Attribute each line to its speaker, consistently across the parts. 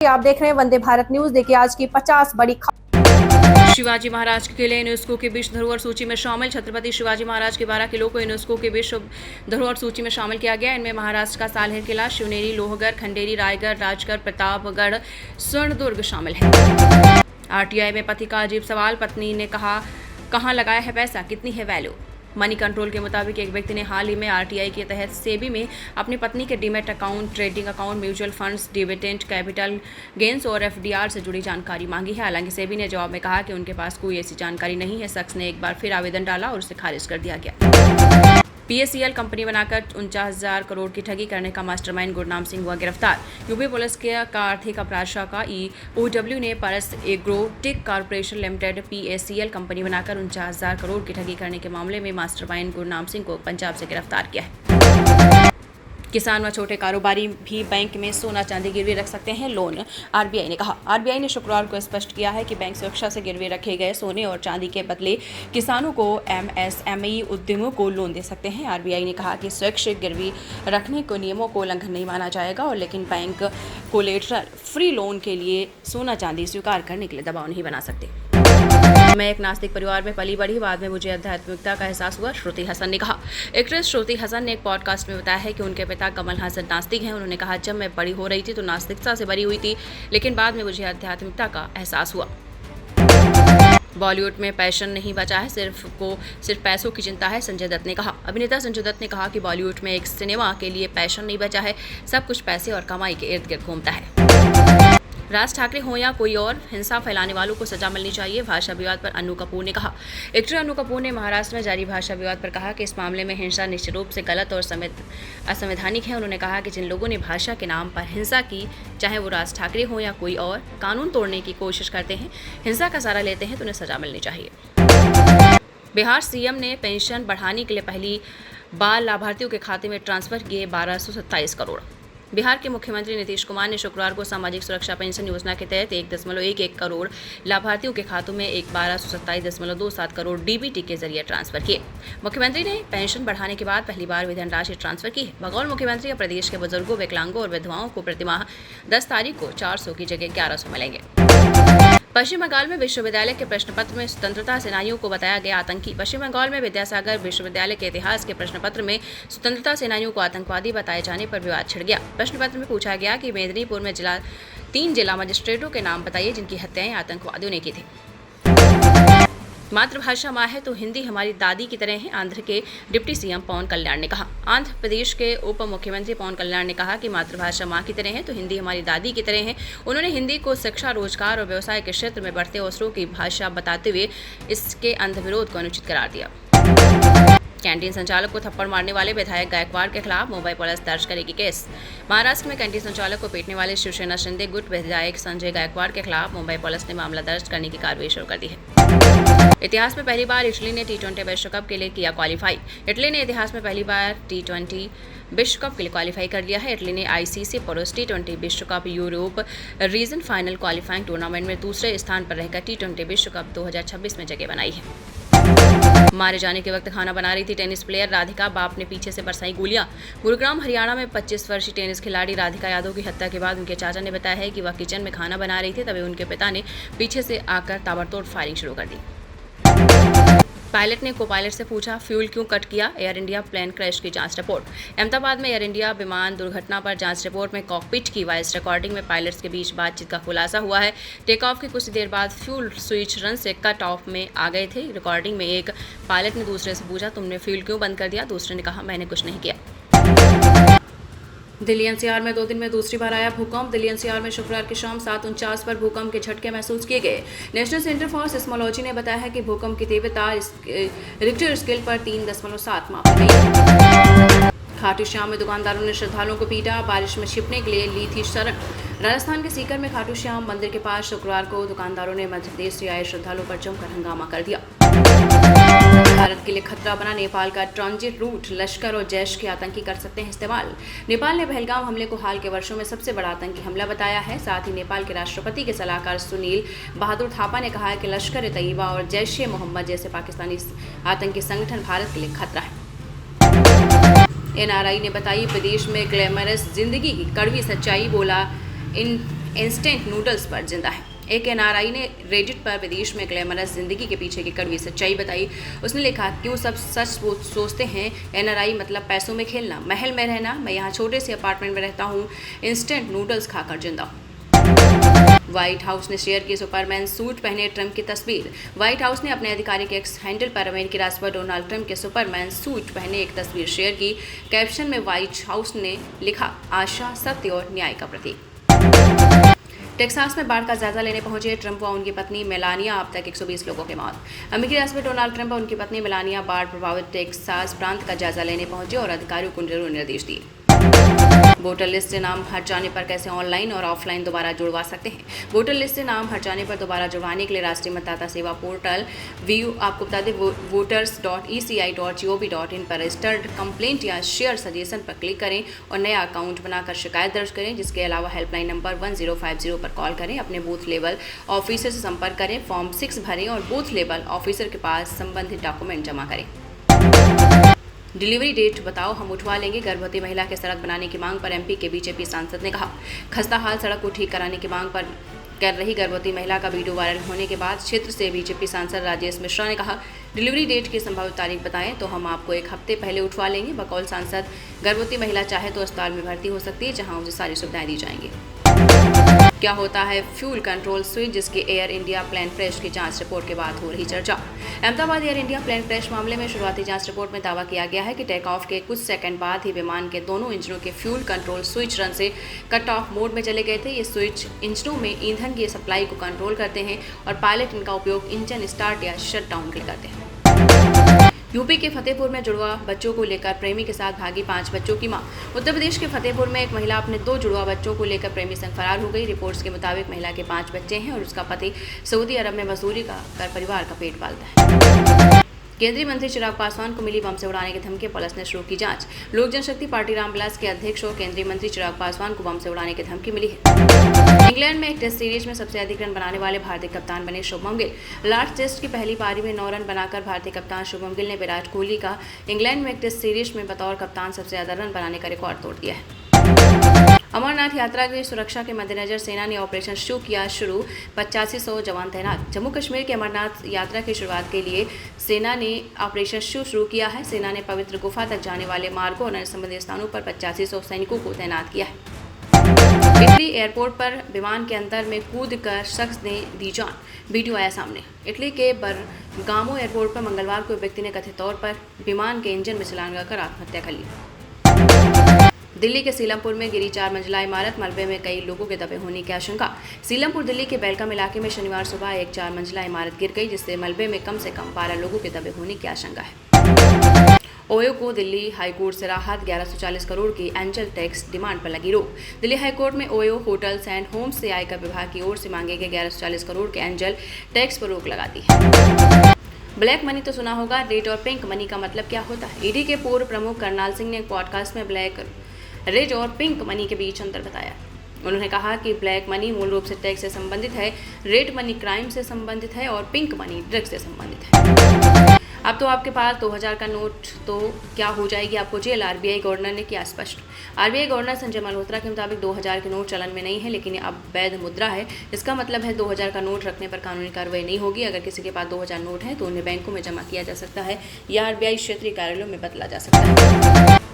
Speaker 1: आप देख रहे हैं वंदे भारत न्यूज। देखिए आज की 50 बड़ी खबर।
Speaker 2: शिवाजी महाराज के किले यूनेस्को की विश्व धरोहर सूची में शामिल। छत्रपति शिवाजी महाराज के 12 किलों को यूनेस्को की विश्व धरोहर सूची में शामिल किया गया। इनमें महाराष्ट्र का सालहेर किला, शिवनेरी, लोहगढ़, खंडेरी, रायगढ़, राजगढ़, प्रतापगढ़, स्वर्णदुर्ग शामिल है। आरटीआई में पति का अजीब सवाल, पत्नी ने कहा कहां लगाया है पैसा, कितनी है वैल्यू। मनी कंट्रोल के मुताबिक एक व्यक्ति ने हाल ही में आरटीआई के तहत सेबी में अपनी पत्नी के demat account, trading account, mutual funds, dividend, capital gains और एफडीआर से जुड़ी जानकारी मांगी है। हालांकि सेबी ने जवाब में कहा कि उनके पास कोई ऐसी जानकारी नहीं है। शख्स ने एक बार फिर आवेदन डाला और उसे खारिज कर दिया गया। पीएसीएल कंपनी बनाकर 49,000 करोड़ की ठगी करने का मास्टरमाइंड गुरनाम सिंह हुआ गिरफ्तार। यूपी पुलिस के आर्थिक अपराध शाखा ईओडब्ल्यू ने Paras agrotech corporation limited PACL company बनाकर 49,000 करोड़ की ठगी करने के मामले में मास्टरमाइंड गुरनाम सिंह को पंजाब से गिरफ्तार किया है। किसान व छोटे कारोबारी भी बैंक में सोना चांदी गिरवी रख सकते हैं लोन, आरबीआई ने कहा। आरबीआई ने शुक्रवार को स्पष्ट किया है कि बैंक सुरक्षा से गिरवी रखे गए सोने और चांदी के बदले किसानों को एमएसएमई उद्यमों को लोन दे सकते हैं। आरबीआई ने कहा कि सुरक्षित गिरवी रखने को नियमों को उल्लंघन नहीं माना जाएगा और लेकिन बैंक कोलेटरल फ्री लोन के लिए सोना चांदी स्वीकार करने के लिए दबाव नहीं बना सकते। मैं एक नास्तिक परिवार में पली बढ़ी, बाद में मुझे आध्यात्मिकता का एहसास हुआ, श्रुति हसन ने कहा। एक्ट्रेस श्रुति हसन ने एक पॉडकास्ट में बताया है कि उनके पिता कमल हसन नास्तिक हैं। उन्होंने कहा, जब मैं बड़ी हो रही थी तो नास्तिकता से भरी हुई थी, लेकिन बाद में मुझे आध्यात्मिकता का एहसास हुआ। बॉलीवुड में पैशन नहीं बचा है, सिर्फ पैसों की चिंता है, संजय दत्त ने कहा। अभिनेता संजय दत्त ने कहा कि बॉलीवुड में एक सिनेमा के लिए पैशन नहीं बचा है, सब कुछ पैसे और कमाई के इर्द गिर्द घूमता है। राज ठाकरे हो या कोई और, हिंसा फैलाने वालों को सजा मिलनी चाहिए, भाषा विवाद पर अनु कपूर ने कहा। एक्टर अनु कपूर ने महाराष्ट्र में जारी भाषा विवाद पर कहा कि इस मामले में हिंसा निश्चित रूप से गलत और असंवैधानिक है। उन्होंने कहा कि जिन लोगों ने भाषा के नाम पर हिंसा की, चाहे वो राज ठाकरे हो या कोई और, कानून तोड़ने की कोशिश करते हैं, हिंसा का सहारा लेते हैं, तो उन्हें सजा मिलनी चाहिए। बिहार सीएम ने पेंशन बढ़ाने के लिए पहली बार लाभार्थियों के खाते में ट्रांसफर किए 1227 करोड़। बिहार के मुख्यमंत्री नीतीश कुमार ने शुक्रवार को सामाजिक सुरक्षा पेंशन योजना के तहत 1.11 करोड़ लाभार्थियों के खातों में 1227.27 करोड़ डीबीटी के जरिए ट्रांसफर किए। मुख्यमंत्री ने पेंशन बढ़ाने के बाद पहली बार विधन राशि ट्रांसफर की है। बगौर मुख्यमंत्री प्रदेश के बुजुर्गों, विकलांगों और विधवाओं को प्रतिमाह 10 तारीख को 400 की जगह 1100 मिलेंगे। पश्चिम बंगाल में विश्वविद्यालय के प्रश्न पत्र में स्वतंत्रता सेनानियों को बताया गया आतंकी। पश्चिम बंगाल में विद्यासागर विश्वविद्यालय के इतिहास के प्रश्न पत्र में स्वतंत्रता सेनानियों को आतंकवादी बताए जाने पर विवाद छिड़ गया। प्रश्न पत्र में पूछा गया कि मेदिनीपुर में 3 जिला मजिस्ट्रेटों के नाम बताइए जिनकी हत्याएं आतंकवादियों ने की थी। मातृभाषा माँ है तो हिंदी हमारी दादी की तरह है, आंध्र के डिप्टी सीएम पवन कल्याण ने कहा। आंध्र प्रदेश के उप मुख्यमंत्री पवन कल्याण ने कहा कि मातृभाषा माँ की तरह है तो हिंदी हमारी दादी की तरह है। उन्होंने हिंदी को शिक्षा, रोजगार और व्यवसाय के क्षेत्र में बढ़ते अवसरों की भाषा बताते हुए इसके अंधविरोध को अनुचित करार दिया। कैंटीन संचालक को थप्पड़ मारने वाले विधायक गायकवाड़ के खिलाफ मुंबई पुलिस दर्ज करेगी केस। महाराष्ट्र में कैंटीन संचालक को पीटने वाले शिवसेना शिंदे गुट विधायक संजय गायकवाड़ के खिलाफ मुंबई पुलिस ने मामला दर्ज करने की कार्रवाई शुरू कर दी है। इतिहास में पहली बार इटली ने T20 विश्व कप के लिए किया क्वालीफाई। इटली ने इतिहास में पहली बार T20 विश्व कप के लिए क्वालीफाई कर लिया है। इटली ने आईसीसी पुरुष T20 विश्व cup Europe region final qualifying tournament में दूसरे स्थान पर रहकर T20 विश्व कप 2026 में जगह बनाई है। मारे जाने के वक्त खाना बना रही थी टेनिस प्लेयर राधिका, बाप ने पीछे से बरसाई गोलियां। गुरुग्राम हरियाणा में 25 वर्षीय टेनिस खिलाड़ी राधिका यादव की हत्या के बाद उनके चाचा ने बताया है कि वह किचन में खाना बना रही थी, तभी उनके पिता ने पीछे से आकर ताबड़तोड़ फायरिंग शुरू कर दी। पायलट ने को पायलट से पूछा, फ्यूल क्यों कट किया। एयर इंडिया प्लेन क्रैश की जांच रिपोर्ट। अहमदाबाद में एयर इंडिया विमान दुर्घटना पर जांच रिपोर्ट में कॉकपिट की वॉइस रिकॉर्डिंग में पायलट्स के बीच बातचीत का खुलासा हुआ है। टेक ऑफ की कुछ देर बाद फ्यूल स्विच रन से कट ऑफ में आ गए थे। रिकॉर्डिंग में एक पायलट ने दूसरे से पूछा, तुमने फ्यूल क्यों बंद कर दिया। दूसरे ने कहा, मैंने कुछ नहीं किया। दिल्ली एनसीआर में 2 दिन में दूसरी बार आया भूकंप। दिल्ली एनसीआर में शुक्रवार की शाम 7:49 पर भूकंप के झटके महसूस किए गए। नेशनल सेंटर फॉर सिस्मोलॉजी ने बताया है कि भूकंप की तीव्रता रिक्टर स्केल पर 3.7 मापी गई। खाटू श्याम में दुकानदारों ने श्रद्धालुओं को पीटा, बारिश में छिपने के लिए ली थी शरण। राजस्थान के सीकर में खाटू श्याम मंदिर के पास शुक्रवार को दुकानदारों ने मध्य प्रदेश से आए श्रद्धालुओं पर जमकर हंगामा कर दिया। भारत के लिए खतरा बना नेपाल का ट्रांजिट रूट। लश्कर और जैश के आतंकी कर सकते हैं इस्तेमाल। नेपाल ने पहलगाम हमले को हाल के वर्षों में सबसे बड़ा आतंकी हमला बताया है। साथ ही नेपाल के राष्ट्रपति के सलाहकार सुनील बहादुर थापा ने कहा है कि लश्कर ए तैयबा और जैश ए मोहम्मद जैसे पाकिस्तानी आतंकी संगठन भारत के लिए खतरा है। एनआरआई ने बताई विदेश में ग्लैमरस जिंदगी की कड़वी सच्चाई, बोला इंस्टेंट नूडल्स पर जिंदा है। एक एनआरआई ने रेडिट पर विदेश में ग्लैमरस जिंदगी के पीछे की कड़वी सच्चाई बताई। उसने लिखा, क्यों सब सच सोचते हैं, एनआरआई मतलब पैसों में खेलना, महल में रहना, मैं यहाँ छोटे से अपार्टमेंट में रहता हूँ, इंस्टेंट नूडल्स खाकर जिंदा हूँ। व्हाइट हाउस ने शेयर की सुपरमैन सूट पहने ट्रंप की तस्वीर। व्हाइट हाउस ने अपने आधिकारिक एक्स हैंडल पर अमेरिकी राष्ट्रपति डोनाल्ड ट्रंप के सुपरमैन सूट पहने एक तस्वीर शेयर की। कैप्शन में व्हाइट हाउस ने लिखा, आशा, सत्य और न्याय का प्रतीक। टेक्सास में बाढ़ का जायजा लेने पहुंचे ट्रंप व उनकी पत्नी मेलानिया, अब तक 120 लोगों की मौत। अमेरिकी राष्ट्रपति डोनाल्ड ट्रंप और उनकी पत्नी मेलानिया बाढ़ प्रभावित टेक्सास प्रांत का जायजा लेने पहुंचे और अधिकारियों को जरूरी निर्देश दिए। वोटर लिस्ट से नाम हट जाने पर कैसे ऑनलाइन और ऑफलाइन दोबारा जुड़वा सकते हैं। वोटर लिस्ट से नाम हट जाने पर दोबारा जुड़वाने के लिए राष्ट्रीय मतदाता सेवा पोर्टल व्यू आपको बता दें voters.eci.gov.in पर रजिस्टर्ड कंप्लेंट या शेयर सजेशन पर क्लिक करें और नया अकाउंट बनाकर शिकायत दर्ज करें। जिसके अलावा हेल्पलाइन नंबर 1050 पर कॉल करें, अपने बूथ लेवल ऑफिसर से संपर्क करें, फॉर्म 6 भरें और बूथ लेवल ऑफिसर के पास संबंधित डॉक्यूमेंट जमा करें। डिलीवरी डेट बताओ, हम उठवा लेंगे, गर्भवती महिला के सड़क बनाने की मांग पर एमपी के बीजेपी सांसद ने कहा। खस्ता हाल सड़क को ठीक कराने की मांग पर कर रही गर्भवती महिला का वीडियो वायरल होने के बाद क्षेत्र से बीजेपी सांसद राजेश मिश्रा ने कहा, डिलीवरी डेट की संभावित तारीख बताएं तो हम आपको एक हफ्ते पहले उठवा लेंगे। बकौल सांसद, गर्भवती महिला चाहे तो अस्पताल में भर्ती हो सकती है, जहां उसे सारी सुविधाएं दी जाएंगी। क्या होता है फ्यूल कंट्रोल स्विच, जिसकी एयर इंडिया प्लेन क्रैश की जांच रिपोर्ट के बाद हो रही चर्चा। Ahmedabad Air India plane crash मामले में शुरुआती जांच रिपोर्ट में दावा किया गया है कि टेक ऑफ के कुछ सेकंड बाद ही विमान के दोनों इंजनों के फ्यूल कंट्रोल स्विच रन से कट ऑफ मोड में चले गए थे। ये स्विच इंजनों में ईंधन की सप्लाई को कंट्रोल करते हैं और पायलट इनका उपयोग इंजन स्टार्ट या शट डाउन के लिए करते हैं। यूपी के फतेहपुर में जुड़वा बच्चों को लेकर प्रेमी के साथ भागी 5 बच्चों की मां। उत्तर प्रदेश के फतेहपुर में एक महिला अपने 2 जुड़वा बच्चों को लेकर प्रेमी संग फरार हो गई। रिपोर्ट्स के मुताबिक महिला के 5 बच्चे हैं और उसका पति सऊदी अरब में मजदूरी कर परिवार का पेट पालता है। केंद्रीय मंत्री चिराग पासवान को मिली बम से उड़ाने की धमकी, पुलिस ने शुरू की जांच। लोक जनशक्ति पार्टी रामविलास के अध्यक्ष और केंद्रीय मंत्री चिराग पासवान को बम से उड़ाने की धमकी मिली है। इंग्लैंड में एक टेस्ट सीरीज में सबसे अधिक रन बनाने वाले भारतीय कप्तान बने शुभमन गिल। लास्ट टेस्ट की पहली पारी में 9 रन बनाकर भारतीय कप्तान शुभमन गिल ने विराट कोहली का इंग्लैंड में एक टेस्ट सीरीज में बतौर कप्तान सबसे ज्यादा रन बनाने का रिकॉर्ड तोड़ दिया है। अमरनाथ यात्रा की सुरक्षा के मद्देनजर सेना ने ऑपरेशन शुरू किया। 8500 जवान तैनात। जम्मू कश्मीर के अमरनाथ यात्रा की शुरुआत के लिए सेना ने ऑपरेशन शुरू किया है। सेना ने पवित्र गुफा तक जाने वाले मार्गों और अन्य संबंधित स्थानों पर 8500 सैनिकों को तैनात किया है। इटली एयरपोर्ट पर विमान के अंदर में कूद कर शख्स ने दी जान, वीडियो आया सामने। इटली के बरगामो एयरपोर्ट पर मंगलवार को एक व्यक्ति ने कथित तौर पर विमान के इंजन में छलांग लगाकर आत्महत्या कर ली। दिल्ली के सीलमपुर में गिरी 4 मंजिला इमारत, मलबे में कई लोगों के दबे होने की आशंका। सीलमपुर दिल्ली के बेलकम इलाके में शनिवार सुबह एक 4 मंजिला इमारत गिर गई, जिससे मलबे में कम से कम 12 लोगों के दबे होने की आशंका है। ओयो को दिल्ली हाईकोर्ट से राहत, 1140 करोड़ की एंजल टैक्स डिमांड पर लगी रोक। दिल्ली हाईकोर्ट में ओयो होटल्स एंड होम्स से आयकर विभाग की ओर से मांगे गए 1140 करोड़ के एंजल टैक्स पर रोक लगा दी है। ब्लैक मनी तो सुना होगा, रेड और पिंक मनी का मतलब क्या होता है। ईडी के पूर्व प्रमुख करनाल सिंह ने एक पॉडकास्ट में ब्लैक रेड और पिंक मनी के बीच अंतर बताया। उन्होंने कहा कि ब्लैक मनी मूल रूप से टैक्स से संबंधित है, रेड मनी क्राइम से संबंधित है और पिंक मनी ड्रग्स से संबंधित है। अब तो आपके पास 2000 का नोट तो क्या हो जाएगी आपको जेल, आरबीआई गवर्नर ने किया स्पष्ट। आरबीआई गवर्नर संजय मल्होत्रा के मुताबिक 2000 के नोट चलन में नहीं है, लेकिन अब वैध मुद्रा है। इसका मतलब है 2000 का नोट रखने पर कानूनी कार्रवाई नहीं होगी। अगर किसी के पास 2000 नोट है तो उन्हें बैंकों में जमा किया जा सकता है या आरबीआई क्षेत्रीय कार्यालयों में बदला जा सकता है।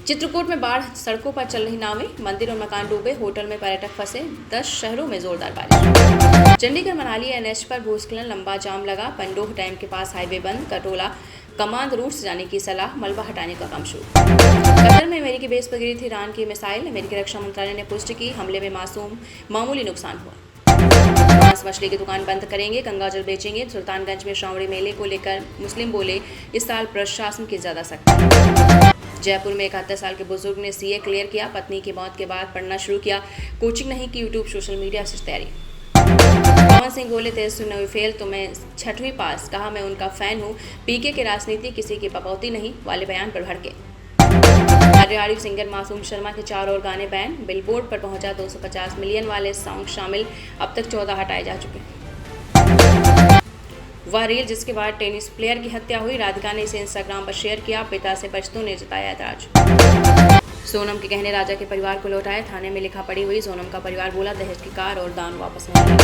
Speaker 2: चित्रकूट में बाढ़, सड़कों पर चल रही नावें, मंदिर और मकान डूबे, होटल में पर्यटक फंसे, 10 शहरों में जोरदार बारिश। चंडीगढ़ मनाली एनएच पर भूस्खलन, लंबा जाम लगा, पंडोह डैम के पास हाईवे बंद, कटोला कमांद रूट से जाने की सलाह, मलबा हटाने का काम शुरू। कतर में अमेरिकी बेस पर गिरी थी ईरान की मिसाइल, अमेरिकी रक्षा मंत्रालय ने पुष्टि की, हमले में मामूली नुकसान हुआ। मांस मछली की दुकान बंद करेंगे, गंगाजल बेचेंगे। सुल्तानगंज में श्रावणी मेले को लेकर मुस्लिम बोले, इस साल प्रशासन की ज्यादा सख्ती। जयपुर में 71 साल के बुजुर्ग ने सीए क्लियर किया, पत्नी की मौत के बाद पढ़ना शुरू किया, कोचिंग नहीं की, यूट्यूब सोशल मीडिया से तैयारी। पवन सिंह बोले, 13वीं फेल तो मैं 6वीं पास, कहा मैं उनका फैन हूँ, पीके की राजनीति किसी की पपौती नहीं वाले बयान पर भड़के। हरियाणवी सिंगर मासूम शर्मा के 4 और गाने बैन, बिलबोर्ड पर पहुंचा 250 मिलियन वाले सॉन्ग शामिल, अब तक 14 हटाए जा चुके। वह रील जिसके बाद टेनिस प्लेयर की हत्या हुई, राधिका ने इसे इंस्टाग्राम पर शेयर किया, पिता से बच्चों ने जताया ऐतराज। सोनम के गहने राजा के परिवार को लौटाए, थाने में लिखा पड़ी हुई। सोनम का परिवार बोला दहेज की कार और दान वापस नहीं।